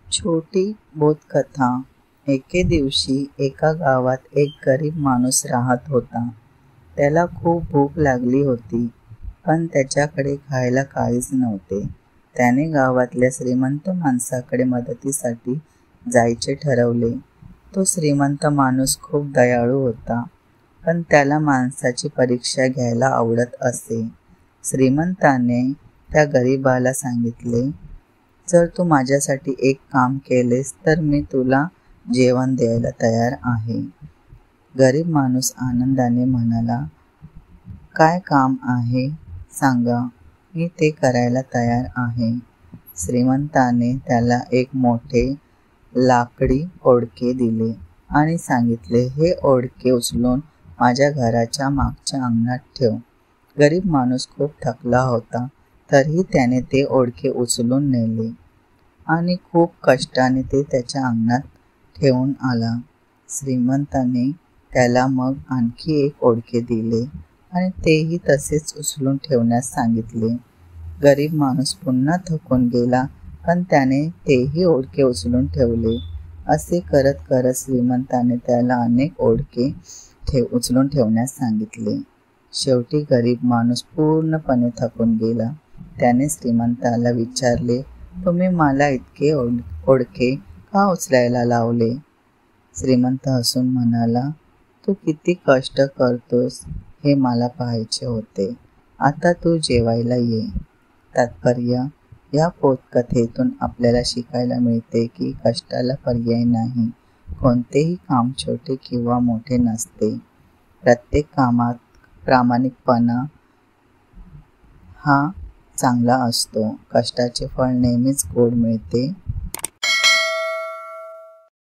छोटी बोधकथा. एके दिवशी एका गावात एक गरीब माणूस राहत होता. त्याला खूप भूक लागली होती, पण त्याच्याकडे खायला काहीच नव्हते. त्याने गावातल्या श्रीमंत माणसाकडे मदतीसाठी जायचे ठरवले. तो श्रीमंत माणूस खूप दयाळू होता, पण त्याला माणसाची परीक्षा घ्यायला आवडत असे. श्रीमंताने त्या गरीबाला सांगितले, जर तू माझ्यासाठी एक काम केलेस तर मी तुला जेवण द्यायला तयार आहे. गरीब माणूस आनंदाने म्हणाला, काय काम आहे सांगा, मी ते करायला तयार आहे. श्रीमंताने त्याला एक मोठे लाकडी ओंडके दिले आणि सांगितले, हे ओंडके उचलून माझ्या घराच्या मागच्या अंगणात ठेव. गरीब माणूस खूप थकला होता, तरीही त्याने ते ओंडके उचलून नेले आणि खूप कष्टाने ते त्याच्या अंगणात ठेवून आला. श्रीमंताने त्याला मग आणखी एक ओंडके दिले आणि तेही तसेच उचलून ठेवण्यास सांगितले. गरीब माणूस पुन्हा थकून गेला, पण त्याने तेही ओंडके उचलून ठेवले. असे करत करत श्रीमंताने त्याला अनेक ओंडके उचलून ठेवण्यास सांगितले. शेवटी गरीब माणूस पूर्णपणे थकून गेला. त्याने श्रीमंताला विचारले, तुम्ही मला इतके ओंडके का उचलायला लावले? श्रीमंत हसून म्हणाला, तू किती कष्ट करतोस हे मला पाहायचे होते. आता तू जेवायला ये. तात्पर्य: या बोधकथेतून आपल्याला शिकायला मिळते की कष्टाला पर्याय नाही. कोणतेही काम छोटे किंवा मोठे नसते. प्रत्येक कामात प्रामाणिकपणा हा चांगला असतो. कष्टाचे फळ नेहमीच गोड मिळते.